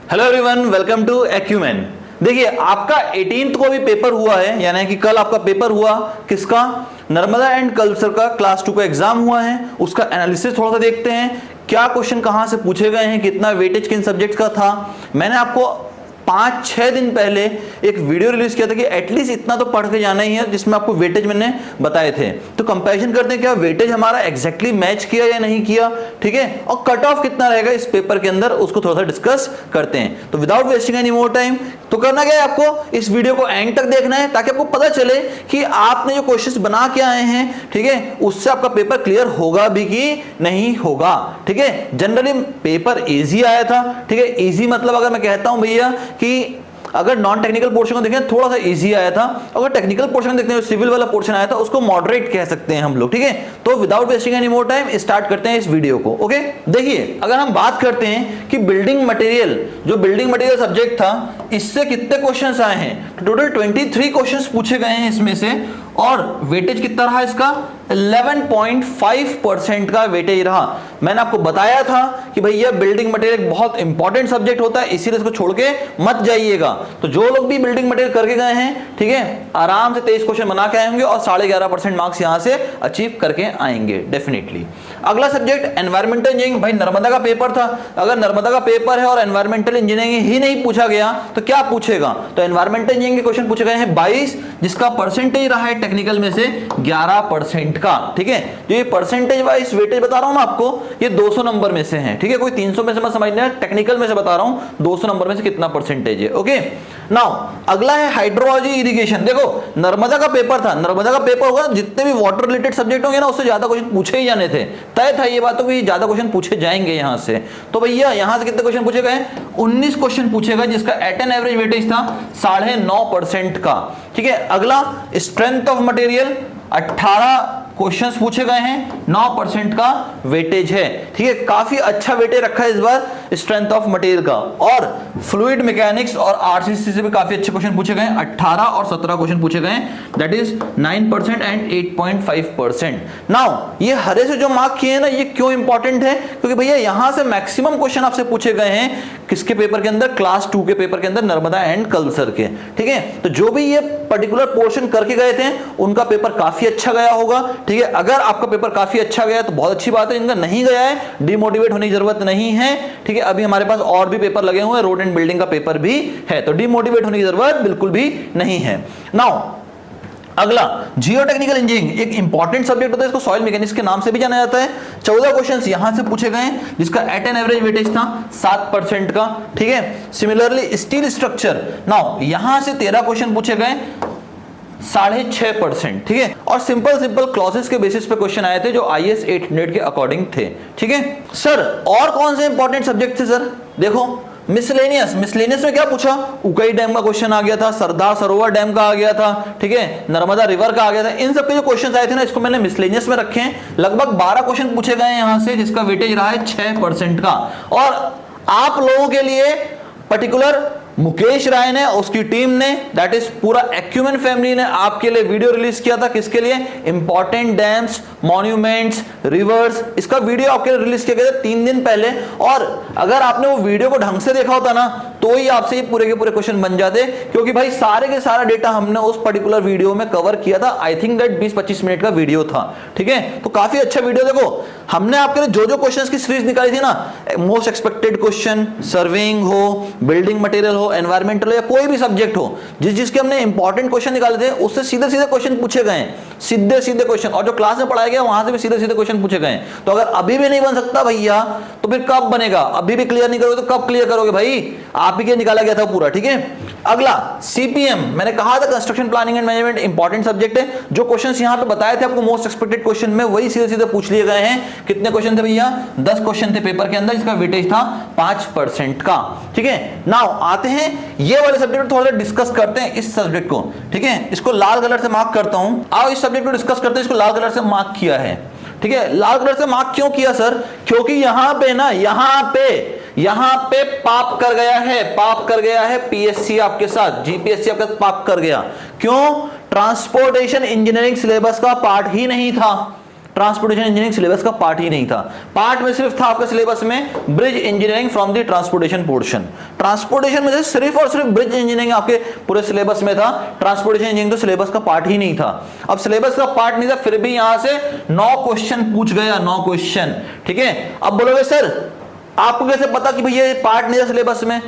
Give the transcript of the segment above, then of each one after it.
Hello everyone, welcome to Acumen. देखिए, आपका 18th को भी पेपर हुआ है, यानी कि कल आपका पेपर हुआ किसका, नर्मदा एंड कल्चर का क्लास 2 का एग्जाम हुआ है। उसका एनालिसिस थोड़ा सा देखते हैं, क्या क्वेश्चन कहां से पूछे गए हैं, कितना वेटेज किन सब्जेक्ट का था। मैंने आपको 5-6 दिन पहले एक वीडियो रिलीज किया था कि एटलीस्ट इतना तो पढ़ के जाना ही है, जिसमें आपको वेटेज मैंने बताए थे। तो कंपैरिजन करते हैं, क्या वेटेज हमारा एग्जैक्टली मैच किया या नहीं किया, ठीक है, और कट ऑफ कितना रहेगा इस पेपर के अंदर, उसको थोड़ा सा डिस्कस करते हैं। तो without wasting any more time, तो करना क्या है, आपको इस वीडियो को एंड तक देखना है ताकि आपको पता चले कि आपने जो क्वेश्चंस बना के आए हैं, ठीक है, उससे आपका पेपर क्लियर होगा भी कि नहीं होगा। ठीक है, जनरली पेपर इजी आया था। ठीक है, इजी मतलब अगर मैं कहता हूं भैया कि अगर नॉन टेक्निकल पोर्शन को देखें थोड़ा सा इजी आया था, अगर टेक्निकल पोर्शन देखते हैं सिविल वाला पोर्शन आया था उसको मॉडरेट कह सकते हैं हम लोग। ठीक है, तो without wasting any more time start करते हैं इस वीडियो को। ओके, देखिए, अगर हम बात करते हैं कि बिल्डिंग मटेरियल, जो बिल्डिंग मटेरियल सब्जेक्ट था, इससे कितने क्वेश्चंस आए हैं, टोटल 23 क्वेश्चंस पूछे गए हैं इसमें से, और वेटेज कितना रहा इसका, 11.5% का वेटेज रहा। मैंने आपको बताया था कि भैया बिल्डिंग मटेरियल बहुत इंपॉर्टेंट सब्जेक्ट होता है, इसीलिए इसको छोड़ के मत जाइएगा। तो जो लोग भी बिल्डिंग मटेरियल करके गए हैं, ठीक है, आराम से 23 क्वेश्चन बना के आए होंगे और 11.5% मार्क्स यहां से अचीव करके आएंगे डेफिनेटली। अगला सब्जेक्ट एनवायरमेंटल इंजीनियरिंग। भाई नर्मदा का पेपर था, अगर नर्मदा का पेपर है और एनवायरमेंटल इंजीनियरिंग ही नहीं पूछा गया तो क्या पूछेगा, तो एनवायरमेंटल इंजीनियरिंग के क्वेश्चन पूछे गए हैं 22, जिसका परसेंटेज रहा है टेक्निकल में से 11% का। ठीक है, जो ये परसेंटेज वाइज वेटेज बता रहा हूं मैं आपको, ये 200 नंबर में से है। ठीक है, कोई 300 में से मत समझना, टेक्निकल में से बता रहा हूं 200 नंबर में से कितना परसेंटेज है। ओके, नाउ अगला है हाइड्रोलॉजी इरिगेशन। देखो, नर्मदा का पेपर था, नर्मदा का पेपर होगा, जितने भी वाटर रिलेटेड सब्जेक्ट होंगे ना, उससे ज्यादा क्वेश्चन पूछे ही जाने थे, तय था ये बात, तो भी ज्यादा क्वेश्चन पूछे जाएंगे यहां से। तो भैया यहां से कितने क्वेश्चन पूछे गए, 19 क्वेश्चन पूछे गए, जिसका एट एन एवरेज वेटेज था 9.5% का। ठीक है, अगला स्ट्रेंथ ऑफ मटेरियल, 18 क्वेश्चंस पूछे गए हैं, 9% का वेटेज है। ठीक है, काफी अच्छा वेटेज रखा है इस बार स्ट्रेंथ ऑफ मटेरियल का। और फ्लूइड मैकेनिक्स और आरसीसी से भी काफी अच्छे क्वेश्चन पूछे गए, 18 और 17 क्वेश्चन पूछे गए, दैट इज 9% एंड 8.5%। नाउ ये हरे से जो मार्क किए हैं ना, ये क्यों इंपॉर्टेंट है, क्योंकि भैया यहां से मैक्सिमम क्वेश्चन आपसे पूछे गए हैं किसके पेपर के अंदर, क्लास 2 के पेपर के अंदर, नर्मदा एंड कल्चर के। ठीक है, तो जो भी ये पर्टिकुलर पोर्शन करके गए थे उनका पेपर काफी अच्छा गया होगा। ठीक है, अगर आपका पेपर काफी अच्छा गया तो बहुत अच्छी बात है, इनका नहीं गया है डिमोटिवेट होने की जरूरत नहीं है। ठीक है, अभी हमारे पास और भी पेपर लगे हुए हैं, रोड एंड बिल्डिंग का पेपर भी है, तो डिमोटिवेट होने की जरूरत बिल्कुल भी नहीं है। नाउ अगला जियो टेक्निकल इंजीनियरिंग, एक इंपॉर्टेंट सब्जेक्ट होता है, इसको सॉइल मैकेनिक्स के नाम से भी जाना जाता है। 14 क्वेश्चंस यहां से पूछे गए, जिसका एट एन एवरेज वेटेज था 7% का। ठीक है, सिमिलरली स्टील स्ट्रक्चर, नाउ यहां से 13 क्वेश्चन पूछे गए, 6.5%। ठीक है, और सिंपल क्लॉसेस के बेसिस पे क्वेश्चन आए थे जो IS 800 के अकॉर्डिंग थे। ठीक है सर, और कौन से इंपॉर्टेंट सब्जेक्ट थे सर, देखो मिसलेनियस में क्या पूछा, उकई डैम का क्वेश्चन आ गया था, सरदार सरोवर डैम का आ गया था, ठीक है, नर्मदा रिवर का आ गया था। इन सब के जो क्वेश्चंस आए थे ना, इसको मैंने मिसलेनियस में रखे हैं। लगभग 12 क्वेश्चन पूछे गए यहां से, जिसका वेटेज रहा है 6% का। और आप लोगों के लिए पर्टिकुलर मुकेश राय ने, उसकी टीम ने, दैट इज पूरा एक्यूमेन फैमिली ने आपके लिए वीडियो रिलीज किया था, किसके लिए, इंपॉर्टेंट डैम्स, मॉन्यूमेंट्स, रिवर्स, इसका वीडियो आपके लिए रिलीज किया गया था 3 दिन पहले। और अगर आपने वो वीडियो को ढंग से देखा होता ना, तो ही आपसे ये पूरे के पूरे क्वेश्चन बन जाते, क्योंकि भाई सारे के सारा डेटा हमने उस पर्टिकुलर वीडियो में कवर किया था। आई थिंक दैट 20-25 मिनट का वीडियो था। ठीक है, तो काफी अच्छा वीडियो। देखो, हमने आपके लिए जो जो क्वेश्चंस की सीरीज निकाली थी ना, मोस्ट एक्सपेक्टेड क्वेश्चन, सर्वेइंग हो, बिल्डिंग मटेरियल हो, एनवायरमेंटल या कोई भी सब्जेक्ट हो, जिसके हमने इंपॉर्टेंट क्वेश्चन निकाले थे, उससे सीधे सीधे क्वेश्चन पूछे गए, सीधे सीधे क्वेश्चन, और जो क्लास में पढ़ाया गया वहां से भी सीधे सीधे क्वेश्चन पूछे गए। तो अगर अभी भी नहीं बन सकता भैया, तो फिर कब बनेगा, अभी भी क्लियर नहीं करोगे तो कब क्लियर करोगे भाई, आप ही के निकाला गया था पूरा। ठीक है, अगला सीपीएम, मैंने कहा था construction planning and management important subject है। जो क्वेश्चंस यहां पे बताए थे आपको मोस्ट एक्सपेक्टेड क्वेश्चन में, वही सीधे सीधे पूछ लिए गए हैं। कितने क्वेश्चन थे भैया, 10 क्वेश्चन थे पेपर के अंदर, इसका वेटेज था 5% का। ठीक है, नाउ आते हैं ये वाले सब्जेक्ट थोड़ा सा डिस्कस करते हैं, इस सब्जेक्ट को। ठीक है, इसको लाल कलर से मार्क करता हूं, आओ इस सब्जेक्ट को डिस्कस करते हैं। इसको लाल कलर से मार्क किया है। ठीक है, लाल कलर से मार्क क्यों किया सर, क्योंकि यहां पे ना, यहां पे पाप कर गया है पीएससी आपके साथ, जीपीएससी आपके साथ पाप कर गया। क्यों, ट्रांसपोर्टेशन इंजीनियरिंग सिलेबस का पार्ट ही नहीं था। ट्रांसपोर्टेशन इंजीनियरिंग सिलेबस का पार्ट ही नहीं था। पार्ट में सिर्फ था आपके सिलेबस में bridge engineering from the transportation portion. Transportation में से सिर्फ और सिर्फ ब्रिज इंजीनियरिंग आपके पूरे सिलेबस में था, ट्रांसपोर्टेशन इंजीनियरिंग तो सिलेबस का पार्ट ही नहीं था। अब सिलेबस का पार्ट नहीं था, फिर भी यहां से 9 क्वेश्चन पूछ गया, 9 क्वेश्चन, ठीक है। अब बोलोगे सर आपको कैसे पता कि भैया ये पार्ट नहीं था सिलेबस में?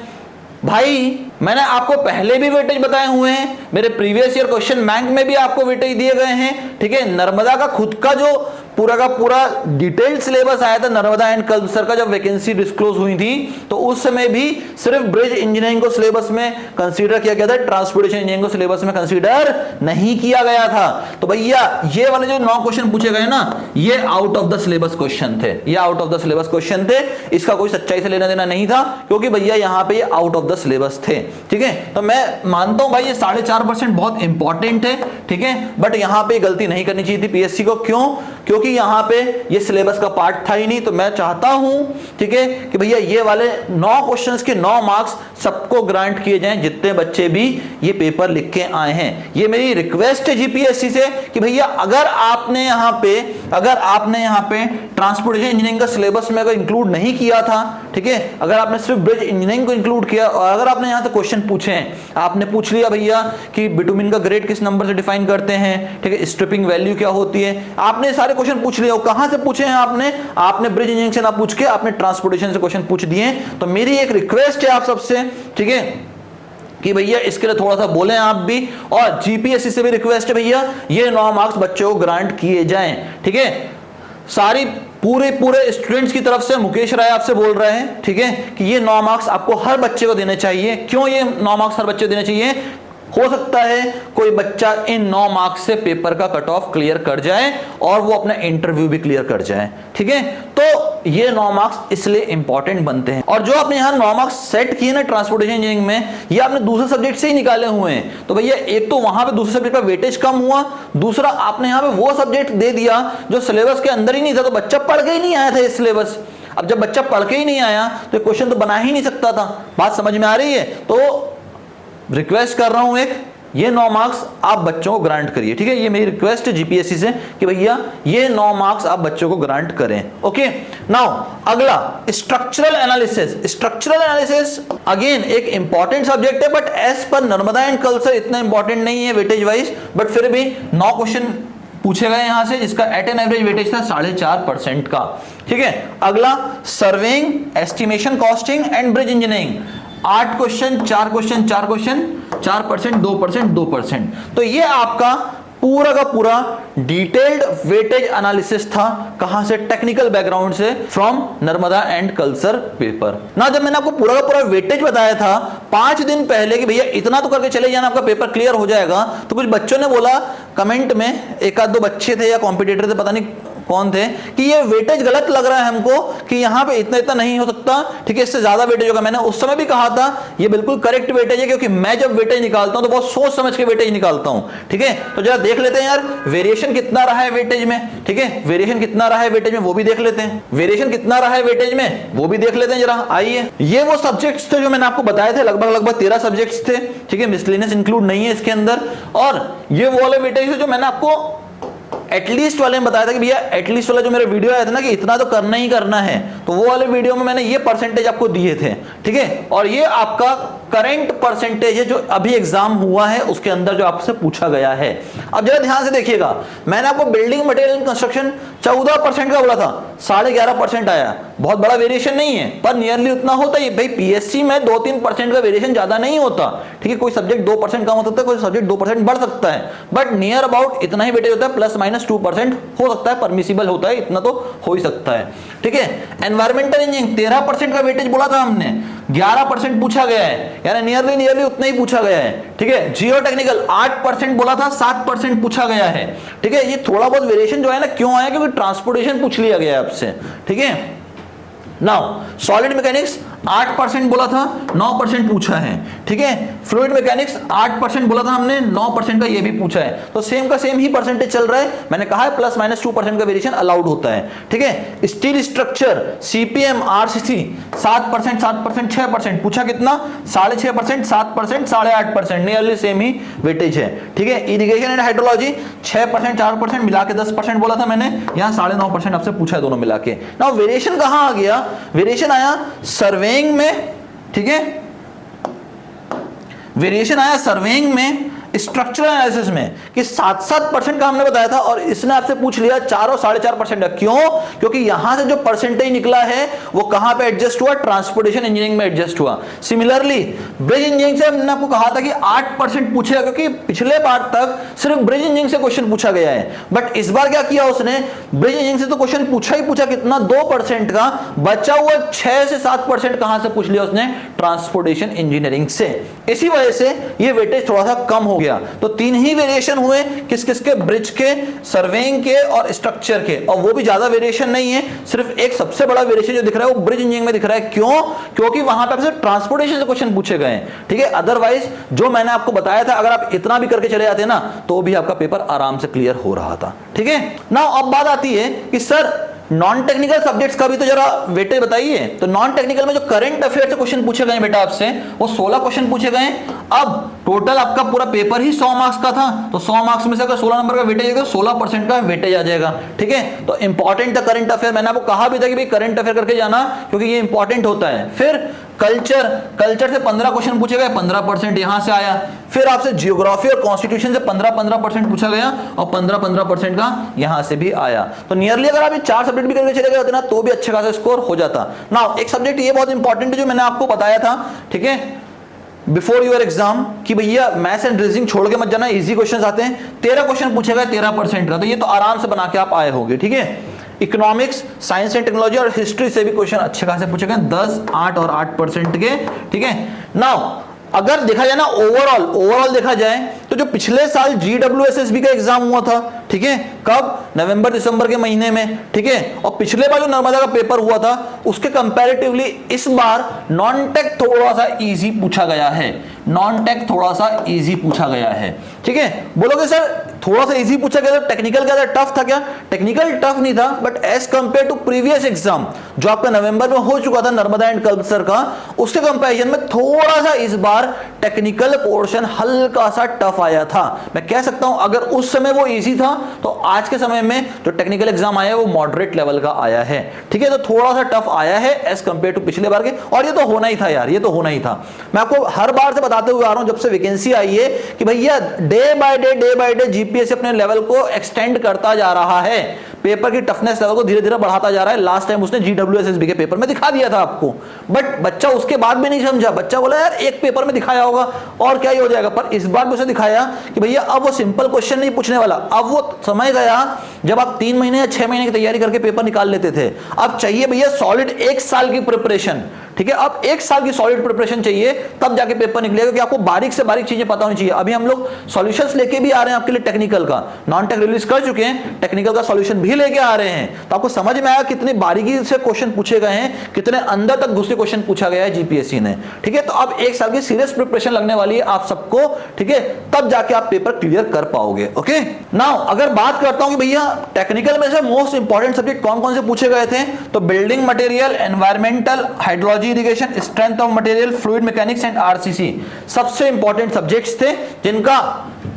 भाई मैंने आपको पहले भी वेटेज बताए हुए हैं, मेरे प्रीवियस ईयर क्वेश्चन बैंक में भी आपको वेटेज दिए गए हैं, ठीक है। नर्मदा का खुद का जो पूरा का पूरा डिटेल्ड सिलेबस आया था नर्मदा एंड कल्सर का, जब वैकेंसी डिस्क्लोज हुई थी तो उस समय भी सिर्फ ब्रिज इंजीनियरिंग को सिलेबस में कंसीडर किया गया था, ट्रांसपोर्टेशन इंजीनियरिंग को सिलेबस में कंसीडर नहीं किया गया था। तो भैया ये वाले जो 9 क्वेश्चन पूछे गए ना, ये out of the syllabus question थे, ये out of the syllabus question थे। इसका कोई सच्चाई से लेना देना नहीं था, क्योंकि भैया यहाँ पे ये आउट ऑफ द सिलेबस थे, ठीक है। तो मैं मानता हूं भाई ये 4.5% बहुत इंपॉर्टेंट है, ठीक है, बट यहां पे गलती नहीं करनी चाहिए थी पीएससी को। क्यों? क्योंकि यहां पे ये सिलेबस का पार्ट था ही नहीं। तो मैं चाहता हूं, ठीक है, कि भैया ये वाले 9 क्वेश्चंस के 9 मार्क्स सबको ग्रांट किए जाएं, जितने बच्चे भी ये पेपर लिख के आए हैं। ये मेरी रिक्वेस्ट है जीपीएससी से कि भैया अगर आपने यहां पे ट्रांसपोर्टेशन इंजीनियरिंग का सिलेबस में अगर इंक्लूड नहीं किया था, ठीक है, अगर आपने सिर्फ ब्रिज इंजीनियरिंग को इंक्लूड किया और अगर आपने यहां से क्वेश्चन पूछे हैं, आपने पूछ लिया भैया कि बिटुमिन का ग्रेड किस नंबर से डिफाइन करते हैं, ठीक है, स्ट्रिपिंग वैल्यू क्या होती है, आपने सारे क्वेश्चन पूछ लिए। कहां से पूछे हैं आपने ब्रिज इंजीनियरिंग से ना पूछ के आपने ट्रांसपोर्टेशन से क्वेश्चन पूछ दिए। तो मेरी एक रिक्वेस्ट है आप सबसे, ठीक है, कि भैया इसके लिए थोड़ा सा बोलें आप भी, और जीपीएससी से भी रिक्वेस्ट है भैया ये 9 मार्क्स बच्चों को ग्रांट किए जाएं, ठीक है। सारी पूरे स्टूडेंट्स की तरफ से मुकेश राय आपसे बोल रहे हैं, ठीक है, कि ये 9 मार्क्स आपको हर बच्चे को देने चाहिए। क्यों ये 9 मार्क्स हर बच्चे को देने चाहिए? हो सकता है कोई बच्चा इन 9 मार्क्स से पेपर का कट ऑफ क्लियर कर जाए और वो अपना इंटरव्यू भी क्लियर कर जाए, ठीक है। तो ये 9 मार्क्स इसलिए इंपॉर्टेंट बनते हैं। और जो आपने यहां 9 मार्क्स सेट किए ना ट्रांसपोर्टेशन इंजीनियरिंग में, ये आपने दूसरे सब्जेक्ट से ही निकाले हुए हैं। तो भैया एक तो वहां पे दूसरे सब्जेक्ट का वेटेज कम हुआ, दूसरा आपने यहां पे वो सब्जेक्ट दे दिया जो सिलेबस के अंदर ही नहीं था, तो बच्चा पढ़ के ही नहीं आया था ये सिलेबस। अब जब बच्चा पढ़ के ही नहीं आया तो क्वेश्चन तो बना ही नहीं सकता था। बात समझ में आ रही है? तो रिक्वेस्ट कर रहा हूं एक, ये 9 मार्क्स आप बच्चों को ग्रांट करिए, ठीक है। ये मेरी रिक्वेस्ट है जीपीएससी से कि भैया ये 9 मार्क्स आप बच्चों को ग्रांट करें, ओके। नाउ अगला structural analysis. Structural analysis again एक इंपॉर्टेंट सब्जेक्ट है, but as per Narmada and culture इतना इंपॉर्टेंट नहीं है वेटेज वाइज, बट फिर भी 9 क्वेश्चन पूछे गए यहां से, जिसका एट एन एवरेज वेटेज था 4.5% का, ठीक है। अगला surveying, estimation, costing and bridge engineering, 8 question, 4 question, 4 question, 4%, 2%, 2%। तो ये आपका पूरा का पूरा डिटेल्ड वेटेज एनालिसिस था। कहां से? टेक्निकल बैकग्राउंड से, फ्रॉम नर्मदा एंड कल्सर पेपर ना। जब मैंने आपको पूरा का पूरा वेटेज बताया था 5 दिन पहले कि भैया इतना तो करके चले जाना आपका पेपर क्लियर हो जाएगा, तो कुछ बच्चों ने बोला कमेंट में, एक आध 2 बच्चे थे या कॉम्पिटिटर थे, पता नहीं कौन थे, कि ये वेटेज गलत लग रहा है हमको, कि यहाँ पे इतना नहीं हो सकता, ठीक है, इससे ज्यादा वेटेज होगा। मैंने उस समय भी कहा था ये बिल्कुल करेक्ट वेटेज है, क्योंकि मैं जब वेटेज निकालता हूं तो बहुत सोच समझ के वेटेज निकालता हूं, ठीक है। तो जरा देख लेते हैं यार वेरिएशन कितना रहा है वेटेज में, ठीक है, वेरिएशन कितना रहा है वेटेज में वो भी देख लेते हैं, वेरिएशन कितना रहा है वेटेज में वो भी देख लेते हैं जरा। आइए, ये वो सब्जेक्ट्स थे जो मैंने आपको बताए थे, लगभग 13 सब्जेक्ट्स थे, ठीक है, मिसलेनियस इंक्लूड नहीं है इसके अंदर। और ये वो वाले वेटेज थे जो मैंने आपको एटलीस्ट वाले में बताया था कि भैया एटलीस्ट वाला जो मेरा वीडियो आया था ना कि इतना तो करना ही करना है, तो वो वाले वीडियो में मैंने ये परसेंटेज आपको दिए थे, ठीक है। और ये आपका करंट परसेंटेज है जो अभी एग्जाम हुआ है उसके अंदर जो आपसे पूछा गया है। अब जरा ध्यान से देखिएगा, मैंने आपको बिल्डिंग मटेरियल कंस्ट्रक्शन 14% का बोला था, 11.5% आया। बहुत बड़ा वेरिएशन नहीं है, पर नियरली उतना होता है भाई। पीएससी में 2-3% का वेरिएशन ज्यादा नहीं होता, ठीक है। कोई सब्जेक्ट 2% कम हो सकता है, कोई सब्जेक्ट 2% बढ़ सकता है, बट नियर अबाउट इतना ही वेटेज होता है, +-2% हो सकता है, परमिसिबल होता है, इतना तो हो ही सकता है, ठीक है। एनवायरमेंटल इंजीनियरिंग 13% का वेटेज बोला था हमने, 11% पूछा गया है, यानी नियरली उतना ही पूछा गया है, ठीक है। जियो टेक्निकल 8% बोला था, 7% पूछा गया है, ठीक है। ये थोड़ा बहुत वेरिएशन जो है ना क्यों आया? क्योंकि ट्रांसपोर्टेशन पूछ लिया गया है आपसे, ठीक है। नाउ सॉलिड मैकेनिक्स 8% बोला था, 9% पूछा है, ठीक है। फ्लूइड मैकेनिक्स 8% बोला था हमने, 9% का ये भी पूछा है, तो सेम का सेम ही परसेंटेज चल रहा है। मैंने कहा है प्लस माइनस 2% का वेरिएशन अलाउड होता है, ठीक है। स्टील स्ट्रक्चर सीपीएम आरसीसी 7%, 7%, 6% पूछा, कितना 6.5%, 7%, 8.5%, नियरली सेम ही वेटेज है, ठीक है। इरिगेशन एंड हाइड्रोलॉजी 6%, 4% मिला के 10% बोला था मैंने, यहां 9.5% आपसे पूछा है दोनों मिला के। नाउ वेरिएशन कहां आ गया, वेरिएशन आया सर्वेइंग में, ठीक है, वेरिएशन आया सर्वेइंग में, स्ट्रक्चरल एनालिसिस में कि 7% का हमने बताया था और इसने आपसे पूछ लिया 4 और 4.5% का। क्यों? क्योंकि यहां से जो परसेंटेज निकला है वो कहां पे एडजस्ट हुआ, ट्रांसपोर्टेशन इंजीनियरिंग में एडजस्ट हुआ। सिमिलरली ब्रिज इंजीनियरिंग से हमने आपको कहा था कि 8% पूछेगा, क्योंकि पिछले पार्ट तक सिर्फ ब्रिज इंजीनियरिंग से क्वेश्चन पूछा गया है, बट इस बार क्या किया उसने, ब्रिज इंजीनियरिंग से तो क्वेश्चन पूछा ही पूछा, कितना 2% का, बचा हुआ 6 से 7% कहां से पूछ लिया उसने, ट्रांसपोर्टेशन इंजीनियरिंग से। इसी वजह से ये वेटेज थोड़ा सा कम हो गया। तो 3 ही वेरिएशन हुए, किस किस के, ब्रिज के, सर्वेइंग के और स्ट्रक्चर के, और वो भी ज्यादा वेरिएशन नहीं है, सिर्फ एक सबसे बड़ा वेरिएशन जो दिख रहा है वो ब्रिज इंजीनियरिंग में दिख रहा है। क्यों? क्योंकि वहां पे आपसे ट्रांसपोर्टेशन से क्वेश्चन पूछे गए हैं, ठीक है। अदरवाइज जो मैंने आपको बताया था, अगर आप इतना भी करके चले जाते ना तो भी आपका पेपर आराम से क्लियर हो रहा था, ठीक है ना। अब बात आती है कि सर नॉन टेक्निकल सब्जेक्ट्स का भी तो जरा वेटेज बताइए। तो नॉन टेक्निकल में जो करंट अफेयर से क्वेश्चन पूछे गए बेटा आपसे, वो 16 क्वेश्चन पूछे गए। अब टोटल आपका पूरा पेपर ही 100 मार्क्स का था, तो 100 मार्क्स में से अगर 16 नंबर का वेटेज है तो 16% का वेटेज आ जाएगा, ठीक है। तो इंपॉर्टेंट था करंट अफेयर, मैंने आपको कहा भी था कि भाई करंट अफेयर करके जाना, क्योंकि ये इंपॉर्टेंट होता है। फिर कल्चर से 15 क्वेश्चन पूछे गए, 15% यहां से आया। फिर आपसे जियोग्राफी और कॉन्स्टिट्यूशन से 15% पूछा गया और 15% का यहां से भी आया। तो नियरली अगर आप ये 4 सब्जेक्ट भी करके चले गए होते ना तो भी अच्छे खासा स्कोर हो जाता। नाउ एक सब्जेक्ट ये बहुत इंपॉर्टेंट है जो मैंने आपको बताया था, ठीक है, बिफोर योर एग्जाम, कि भैया मैथ्स एंड रीजनिंग छोड़ के मत जाना, इजी क्वेश्चंस आते हैं। 13 क्वेश्चन पूछे गए, 13% का, तो ये तो आराम से बना के आप आए होंगे, ठीक है। इकोनॉमिक्स, साइंस एंड टेक्नोलॉजी और हिस्ट्री से भी क्वेश्चन अच्छे खासे पूछे गए, 10, 8 और 8% के, ठीक है। नाउ अगर देखा जाए ना ओवरऑल देखा जाए तो जो पिछले साल GWSSB का एग्जाम हुआ था, ठीक है, कब, नवंबर दिसंबर के महीने में, ठीक है, और पिछले बार जो नर्मदा का पेपर हुआ था उसके कंपैरेटिवली इस बार नॉन टेक थोड़ा सा इजी पूछा गया है, नॉन टेक थोड़ा सा इजी पूछा गया है, ठीक है। बोलोगे सर थोड़ा सा इजी पूछा गया, तो टेक्निकल क्या था, टफ था क्या? टेक्निकल टफ नहीं था, but as compare to previous exam जो आपका नवंबर में हो चुका था नर्मदा एंड कल्पसर का, उसके कंपैरिजन में थोड़ा सा इस बार टेक्निकल पोर्शन हल्का सा टफ आया था। मैं कह सकता हूं अगर उस समय वो इजी था तो आज के समय में जो टेक्निकल एग्जाम आया है वो मॉडरेट लेवल का आया है, ठीक है। तो थोड़ा सा टफ आया है एज कंपेयर टू पिछले बार के, और ये तो होना ही था यार, ये तो होना ही था। मैं आपको हर बार से बताते हुए आ रहा हूं जब से वैकेंसी आई है कि भैया डे बाय डे जीपीएससी अपने लेवल को एक्सटेंड करता जा रहा है, पेपर की टफनेस लेवल को धीरे धीरे बढ़ाता जा रहा है। लास्ट टाइम उसने GWSSB के पेपर में दिखा दिया था आपको, बट बच्चा उसके बाद भी नहीं समझा, बच्चा बोला यार एक पेपर में दिखाया होगा और क्या ही हो जाएगा, पर इस बार भी उसने दिखाया कि भैया अब वो सिंपल क्वेश्चन नहीं पूछने वाला। अब वो समय गया जब आप 3 महीने या 6 महीने की तैयारी करके पेपर निकाल लेते थे, अब चाहिए भैया सॉलिड 1 साल की प्रिपरेशन, ठीक है। अब 1 साल की सॉलिड प्रिपरेशन चाहिए, तब जाके पेपर निकलेगा, क्योंकि आपको बारीक से बारीक चीजें पता होनी चाहिए। अभी हम लोग सॉल्यूशंस लेके भी आ रहे हैं आपके लिए, टेक्निकल का नॉन टेक रिलीज कर चुके हैं, टेक्निकल का सॉल्यूशन भी लेके आ रहे हैं, तो आपको समझ में आएगा कितनी बारीकी से क्वेश्चन पूछे गए हैं, कितने अंदर तक घुस के क्वेश्चन पूछा गया है जीपीएससी ने, ठीक है। तो अब 1 साल की सीरियस प्रिपरेशन लगने वाली है आप सबको, ठीक है, तब जाके आप पेपर क्लियर कर पाओगे। ओके, नाउ अगर बात करता हूं कि भैया टेक्निकल में से मोस्ट इंपॉर्टेंट सब्जेक्ट कौन कौन से पूछे गए थे, तो building material, environmental, hydrology, irrigation, strength of material, fluid mechanics and RCC सबसे इंपॉर्टेंट सब्जेक्ट्स थे, जिनका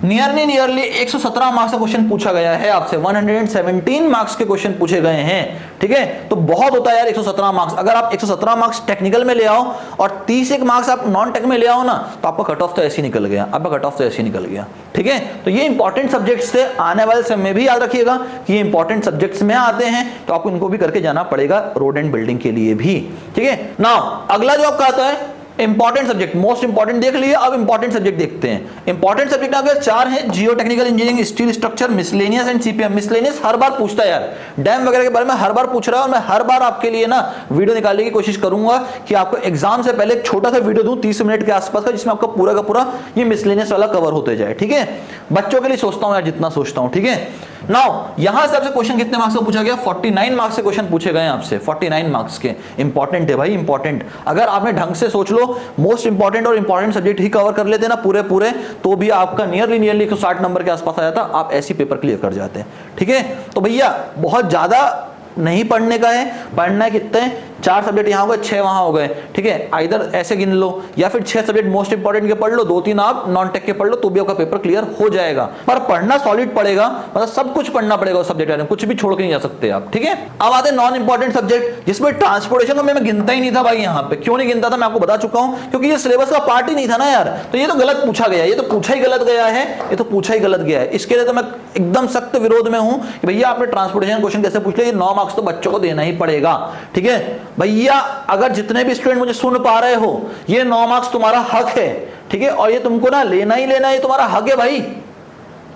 नियरली 117 मार्क्स का क्वेश्चन पूछा गया है आपसे, 117 मार्क्स के क्वेश्चन पूछे गए हैं, ठीक है। तो बहुत होता है यार 117 मार्क्स। अगर आप 117 मार्क्स टेक्निकल में ले आओ और 31 मार्क्स आप नॉन टेक में ले आओ ना, तो आपका कट ऑफ तो ऐसे ही निकल गया, आपका कट ऑफ तो ऐसे ही निकल गया, ठीक है। तो ये इंपॉर्टेंट सब्जेक्ट्स थे, आने वाले समय में भी याद रखिएगा कि ये इंपॉर्टेंट सब्जेक्ट्स में आते हैं, तो आपको इनको भी करके जाना पड़ेगा रोड एंड बिल्डिंग के लिए भी, ठीक है। नाउ अगला जो आपका आता है इंपॉर्टेंट सब्जेक्ट, मोस्ट इंपॉर्टेंट देख लिए, अब इंपॉर्टेंट सब्जेक्ट देखते हैं। इंपॉर्टेंट सब्जेक्ट अगर 4 है, geotechnical engineering, steel structure, miscellaneous and CPM. Miscellaneous हर बार पूछता है यार, डैम वगैरह के बारे में हर बार पूछ रहा है, और मैं हर बार आपके लिए ना वीडियो निकालने की कोशिश करूंगा कि आपको एग्जाम से पहले एक छोटा सा वीडियो दूं 30 मिनट के आसपास का, जिसमें आपका पूरा का पूरा ये मिसलेनियस वाला कवर होते जाए, ठीक है। बच्चों के लिए सोचता हूं यार जितना सोचता हूं, ठीक है। नाउ यहां से आपसे क्वेश्चन कितने मार्क्स का पूछा गया? 49 मार्क्स के क्वेश्चन पूछे गए आपसे, 49 मार्क्स के। इंपॉर्टेंट है भाई, इंपॉर्टेंट। अगर आपने ढंग से सोच लो, मोस्ट इंपॉर्टेंट और इंपॉर्टेंट सब्जेक्ट ही कवर कर लेते ना पूरे पूरे, तो भी आपका नियरली 160 नंबर के आसपास आ जाता, आप ऐसी पेपर क्लियर कर जाते। ठीक है, तो भैया बहुत ज्यादा नहीं पढ़ने का है, पढ़ना है कितने? 4 सब्जेक्ट यहाँ हो गए, 6 वहां हो गए। ठीक है, आइदर ऐसे गिन लो या फिर 6 सब्जेक्ट मोस्ट इंपॉर्टेंट के पढ़ लो, 2-3 आप नॉन टेक के पढ़ लो, तो भी आपका पेपर क्लियर हो जाएगा। पर पढ़ना सॉलिड पड़ेगा, मतलब सब कुछ पढ़ना पड़ेगा उस सब्जेक्ट में, कुछ भी छोड़ के नहीं जा सकते आप। ठीक है, अब आते नॉन इंपॉर्टेंट सब्जेक्ट, जिसमें ट्रांसपोर्टेशन को मैं गिनता ही नहीं था भाई। यहाँ पे क्यों नहीं गिनता था मैं आपको बता चुका हूं, क्योंकि ये सिलेबस का पार्ट ही नहीं था ना यार। तो ये तो गलत पूछा गया, ये तो पूछा ही गलत गया है, ये तो पूछा ही गलत गया है। इसके लिए तो मैं एकदम सख्त विरोध में हूं कि भैया आपने ट्रांसपोर्टेशन क्वेश्चन कैसे पूछ लिया? ये 9 मार्क्स तो बच्चों को देना ही पड़ेगा। ठीक है भैया, अगर जितने भी स्टूडेंट मुझे सुन पा रहे हो, ये 9 मार्क्स तुम्हारा हक है। ठीक है, और ये तुमको ना लेना ही लेना है, तुम्हारा हक है भाई।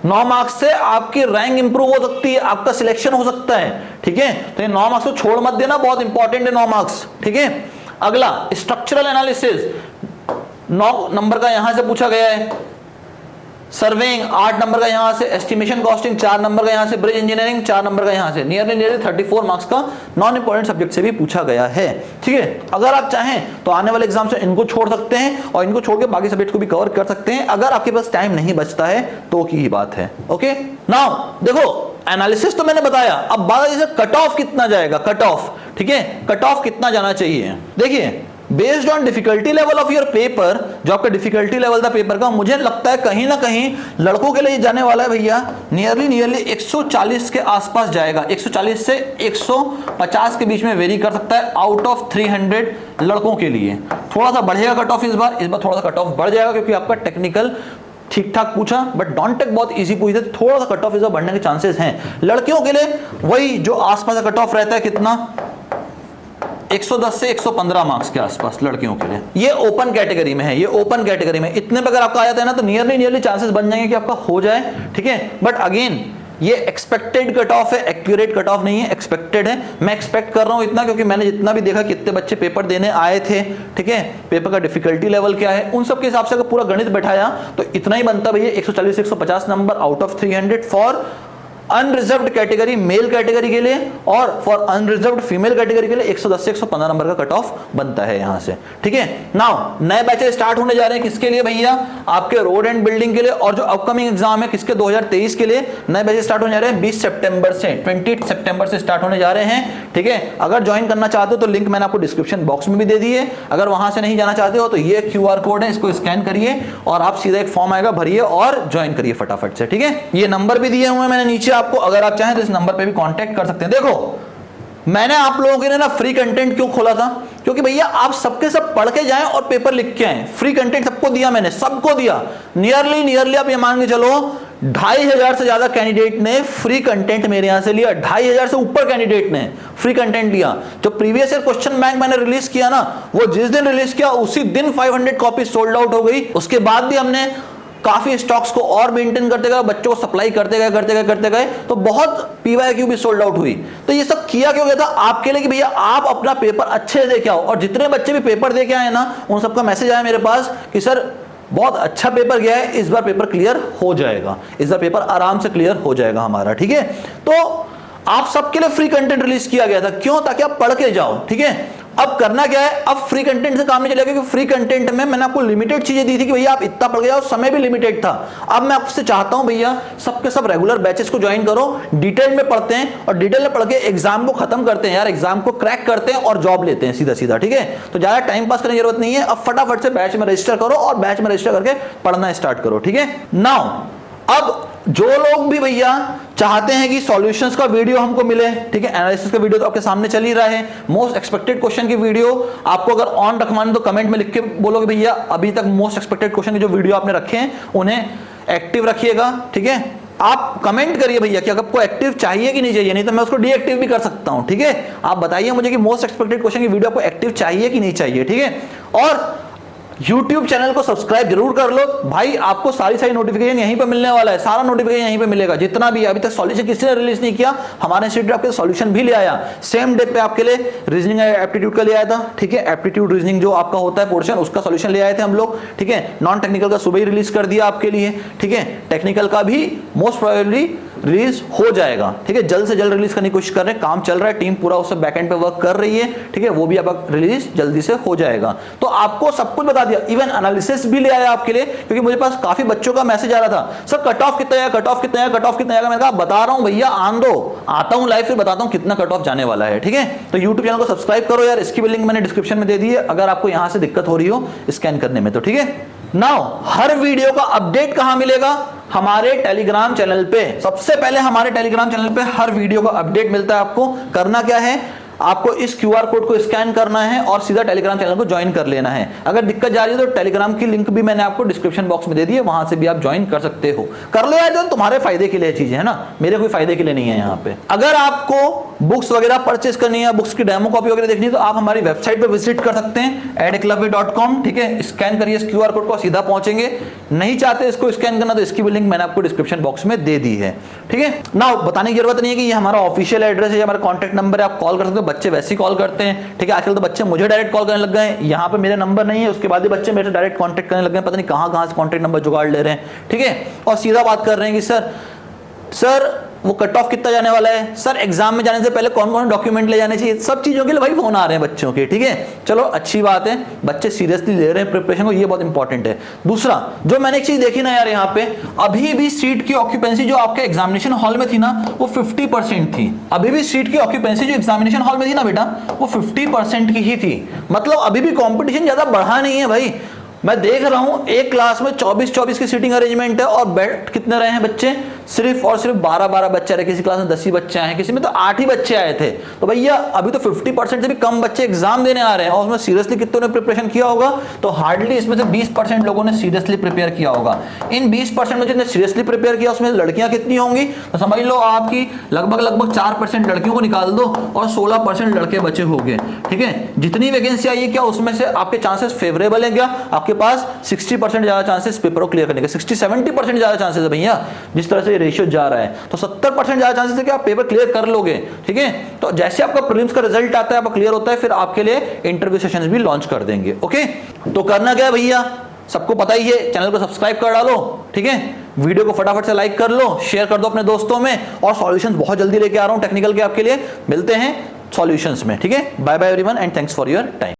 9 मार्क्स से आपकी रैंक इंप्रूव हो सकती है, आपका सिलेक्शन हो सकता है। ठीक है, तो ये 9 मार्क्स को छोड़ मत देना, बहुत इंपॉर्टेंट है 9 मार्क्स। ठीक है, अगला स्ट्रक्चरल एनालिसिस 9 नंबर का यहां से पूछा गया है। सर्वेइंग 8 नंबर का यहां से, एस्टिमेशन कॉस्टिंग 4 नंबर का यहां से, ब्रिज इंजीनियरिंग 4 नंबर का यहां से। नियरली 34 मार्क्स का नॉन इंपॉर्टेंट सब्जेक्ट से भी पूछा गया है। ठीक है, अगर आप चाहें तो आने वाले एग्जाम से इनको छोड़ सकते हैं और इनको छोड़ के बाकी सब्जेक्ट को भी कवर कर सकते हैं, अगर आपके पास टाइम नहीं बचता है तो की ही बात है। ओके, नाउ देखो एनालिसिस तो मैंने बताया, अब बात है कट ऑफ कितना जाएगा, कट ऑफ। ठीक है, कट ऑफ कितना जाना चाहिए? देखिए based on difficulty level of your paper, जो आपका डिफिकल्टी लेवल था पेपर का, मुझे लगता है कहीं ना कहीं लड़कों के लिए जाने वाला है भैया नियरली 140 के आसपास जाएगा। 140 से 150 के बीच में वेरी कर सकता है आउट ऑफ 300 लड़कों के लिए। थोड़ा सा बढ़ेगा कट ऑफ इस बार थोड़ा सा कट ऑफ बढ़ जाएगा, क्योंकि आपका टेक्निकल ठीक ठाक पूछा, बट नॉन टेक बहुत इजी पूछे, थोड़ा सा कट ऑफ इस बार बढ़ने के चांसेस हैं। लड़कियों के लिए वही जो आसपास का कट ऑफ रहता है, कितना? 110 से 115 मार्क्स के आसपास लड़कियों के लिए। ये ओपन कैटेगरी में है, ये ओपन कैटेगरी में। इतने पे अगर आपका आ जाता है ना, तो नियरली चांसेस बन जाएंगे कि आपका हो जाए। ठीक है, बट अगेन ये एक्सपेक्टेड कट ऑफ है, एक्यूरेट कट ऑफ नहीं है, एक्सपेक्टेड है। मैं एक्सपेक्ट कर रहा हूं इतना, क्योंकि मैंने जितना भी देखा कितने बच्चे पेपर देने आए थे, ठीक है, पेपर का डिफिकल्टी लेवल क्या है, उन सब के हिसाब से अगर पूरा गणित बैठाया तो इतना ही बनता भैया 140 से 150 number out of 300 for unreserved category male category के लिए, और फॉर अनरिजर्व्ड फीमेल कैटेगरी के लिए 110 से 115 नंबर का कट ऑफ बनता है यहां से। ठीक है, नाउ नए बैचेस स्टार्ट होने जा रहे हैं, किसके लिए भैया? आपके रोड एंड बिल्डिंग के लिए, और जो अपकमिंग एग्जाम है किसके? 2023 के लिए नए बैचेस स्टार्ट होने जा रहे हैं 20 सितंबर से, 20 सितंबर से स्टार्ट होने जा रहे हैं। ठीक है, अगर ज्वाइन करना चाहते हो तो लिंक मैंने आपको डिस्क्रिप्शन बॉक्स में भी दे दी है। अगर वहां से नहीं जाना चाहते हो तो ये QR कोड है, इसको स्कैन करिए और आप सीधा एक फॉर्म आएगा, भरिए और ज्वाइन करिए फटाफट से। ठीक है, ये नंबर भी दिए हुए हैं मैंने नीचे आपको, अगर आप चाहें तो इस नंबर पे भी कांटेक्ट कर सकते हैं। देखो मैंने आप लोगों के लिए ना फ्री कंटेंट क्यों खोला था, क्योंकि भैया आप सबके सब पढ़ के जाएं और पेपर लिख के आए। फ्री कंटेंट सबको दिया, मैंने सबको दिया। नियरली आप ये मान के चलो 2500 से ज्यादा कैंडिडेट ने फ्री कंटेंट मेरे यहां से लिया। 2500 से ऊपर कैंडिडेट ने फ्री कंटेंट लिया। जो प्रीवियस ईयर क्वेश्चन बैंक मैंने रिलीज किया ना, वो जिस दिन रिलीज किया उसी दिन 500 कॉपी सोल्ड आउट हो गई। उसके बाद भी हमने काफी स्टॉक्स को और मेंटेन करते गए, बच्चों को सप्लाई करते गए, तो बहुत PYQ भी सोल्ड आउट हुई। तो ये सब किया क्यों गया था? आपके लिए कि भैया आप अपना पेपर अच्छे से दे के आओ। और जितने बच्चे भी पेपर दे के आए ना, उन सबका मैसेज आया मेरे पास कि सर बहुत अच्छा पेपर गया है, इस बार पेपर क्लियर हो जाएगा, इस बार पेपर आराम से क्लियर हो जाएगा हमारा। ठीक है, तो आप सबके लिए फ्री कंटेंट रिलीज किया गया था, क्यों? ताकि आप पढ़ के जाओ। ठीक है, अब करना क्या है, अब फ्री कंटेंट से काम नहीं चलेगा, क्योंकि फ्री कंटेंट में मैंने आपको लिमिटेड चीजें दी थी कि भैया आप इतना पढ़ के जाओ, समय भी लिमिटेड था। अब मैं आपसे चाहता हूं भैया सबके सब रेगुलर बैचेस को ज्वाइन करो, डिटेल में पढ़ते हैं और डिटेल में पढ़ के एग्जाम को खत्म करते हैं यार, एग्जाम को क्रैक करते हैं और जॉब लेते हैं सीधा सीधा। ठीक है, तो ज्यादा टाइम पास करने की जरूरत नहीं है, अब फटाफट से बैच में रजिस्टर करो और बैच में रजिस्टर करके पढ़ना स्टार्ट करो। ठीक है, नाउ अब जो लोग भी भैया चाहते हैं कि सॉल्यूशंस का वीडियो हमको मिले, ठीक है, एनालिसिस का वीडियो तो आपके सामने चल ही रहा है, मोस्ट एक्सपेक्टेड क्वेश्चन की वीडियो आपको अगर ऑन रखवाने तो कमेंट में लिख के बोलोगे भैया अभी तक मोस्ट एक्सपेक्टेड क्वेश्चन के जो वीडियो आपने रखे हैं उन्हें एक्टिव रखिएगा। ठीक है, आप कमेंट करिए भैया कि अगर आपको एक्टिव चाहिए कि नहीं चाहिए, नहीं तो मैं उसको डीएक्टिव भी कर सकता हूं। ठीक है, आप बताइए मुझे कि मोस्ट एक्सपेक्टेड क्वेश्चन की वीडियो आपको एक्टिव चाहिए कि नहीं चाहिए। ठीक है, और YouTube चैनल को सब्सक्राइब जरूर कर लो भाई, आपको सारी नोटिफिकेशन यहीं पे मिलने वाला है, सारा नोटिफिकेशन यहीं पे मिलेगा। जितना भी अभी तक सॉल्यूशन किसी ने रिलीज नहीं किया, हमारे इंस्टीट्यूट आपके सॉल्यूशन भी ले आया सेम डे पे आपके लिए। रीजनिंग एप्टीट्यूड का ले आया था, ठीक है, एप्टीट्यूड रीजनिंग जो आपका होता है पोर्शन, उसका सॉल्यूशन ले आए थे हम लोग। ठीक है, नॉन टेक्निकल का सुबह ही रिलीज कर दिया आपके लिए। ठीक है, टेक्निकल का भी मोस्ट प्रोबेबली रिलीज हो जाएगा, ठीक है। जल्द से जल्द रिलीज करने की कोशिश कर रहे हैं, काम चल रहा है, टीम पूरा उस बैकएंड पे वर्क कर रही है, ठीक है। वो भी अब रिलीज जल्दी से हो जाएगा। तो आपको सब कुछ बता दिया, इवन एनालिसिस भी ले आया आपके लिए, क्योंकि मुझे पास काफी बच्चों का मैसेज आ रहा था, सर कट ऑफ कितना है, कट ऑफ कितना है, कट ऑफ कितना है। मैंने कहा बता रहा हूं भैया, आन दो, आता हूं लाइव, फिर बताता हूं कितना कट ऑफ जाने वाला है, ठीक है। तो यूट्यूब चैनल को सब्सक्राइब करो यार, इसकी भी लिंक मैंने डिस्क्रिप्शन में दे दी है, अगर आपको यहां से दिक्कत हो रही हो स्कैन करने में, तो ठीक है। नाउ हर वीडियो का अपडेट कहां मिलेगा? हमारे टेलीग्राम चैनल पे। सबसे पहले हमारे टेलीग्राम चैनल पे हर वीडियो का अपडेट मिलता है। आपको करना क्या है, आपको इस क्यूआर कोड को स्कैन करना है और सीधा टेलीग्राम चैनल को ज्वाइन कर लेना है। अगर दिक्कत जा रही है तो टेलीग्राम की लिंक भी मैंने आपको डिस्क्रिप्शन बॉक्स में दे दी है, वहां से भी आप ज्वाइन कर सकते हो। कर लो यार, जो तुम्हारे फायदे के लिए चीज है ना, मेरे कोई फायदे के लिए नहीं है यहाँ पे। अगर आपको बुक्स वगैरह परचेस करनी है, बुक्स की डेमो कॉपी वगैरह देखनी है, तो आप हमारी वेबसाइट पे विजिट कर सकते हैं edeklavya.com, ठीक है। स्कैन करिए इस क्यूआर कोड को, सीधा पहुंचेंगे। नहीं चाहते इसको स्कैन करना तो इसकी भी लिंक मैंने आपको डिस्क्रिप्शन बॉक्स में दे दी है, ठीक है ना। बताने की जरूरत नहीं है कि ये हमारा ऑफिशियल एड्रेस है, हमारा कॉन्टैक्ट नंबर है, आप कॉल कर सकते हो। बच्चे वैसे ही कॉल करते हैं, ठीक है। आजकल तो बच्चे मुझे डायरेक्ट कॉल करने लग गए हैं, यहाँ पे मेरे नंबर नहीं है, उसके बाद भी बच्चे मेरे से डायरेक्ट कांटेक्ट करने लग गए हैं, पता नहीं कहां से कांटेक्ट नंबर जुगाड़ ले रहे हैं, ठीक है। और सीधा बात कर रहे हैं कि सर वो कट ऑफ कितना जाने वाला है, सर एग्जाम में जाने से पहले कौन कौन डॉक्यूमेंट ले जाने चाहिए, सब चीजों के लिए भाई फोन आ रहे हैं बच्चों के, ठीक है। चलो अच्छी बात है, बच्चे सीरियसली ले रहे हैं प्रिपरेशन को, ये बहुत इंपॉर्टेंट है। दूसरा जो मैंने एक चीज देखी ना यार, यहाँ पे अभी भी सीट की ऑक्यूपेंसी जो आपके एग्जामिनेशन हॉल में थी ना, वो 50% थी। अभी भी सीट की ऑक्यूपेंसी जो एग्जामिनेशन हॉल में थी ना बेटा, वो 50% की ही थी। मतलब अभी भी कॉम्पिटिशन ज्यादा बढ़ा नहीं है भाई। मैं देख रहा हूं एक क्लास में 24 की सीटिंग अरेंजमेंट है, और बैठ कितने रहे हैं बच्चे, सिर्फ और सिर्फ 12 बच्चे रहे। किसी क्लास में 10 ही बच्चे आए हैं, किसी में तो 8 ही बच्चे आए थे। तो भैया अभी तो 50% से भी कम बच्चे एग्जाम देने आ रहे हैं, और उसमें सीरियसली कितनों ने प्रिपरेशन किया होगा, तो हार्डली इसमें से 20% लोगों ने सीरियसली प्रिपेयर किया होगा। इन 20% में जिन्होंने सीरियसली प्रिपेयर किया, उसमें लड़कियां कितनी होंगी, तो समझ लो आपकी लगभग 4% लड़कियों को निकाल दो और 16% लड़के बचे होंगे, ठीक है। जितनी वैकेंसी आई है, क्या उसमें से आपके चांसेस फेवरेबल है? क्या आपके पास 60% ज्यादा चांसेस पेपर को क्लियर करने के, 60-70% ज्यादा चांसेस है भैया, जिस तरह से रेशियो जा रहा है। तो 70% ज्यादा चांसेस है कि आप पेपर क्लियर कर लोगे, ठीक है। तो जैसे आपका प्रीलिम्स का रिजल्ट आता है, आपका क्लियर होता है, फिर आपके लिए इंटरव्यू सेशंस भी लॉन्च कर देंगे, ओके। तो करना क्या है भैया, सबको पता ही है, चैनल को सब्सक्राइब कर डालो, ठीक है। वीडियो को फटाफट से लाइक कर लो, शेयर कर दो अपने दोस्तों में, और सॉल्यूशंस बहुत जल्दी लेके आ रहा हूं टेक्निकल के आपके लिए। मिलते हैं सॉल्यूशंस में, ठीक है। Bye bye everyone and thanks for your time.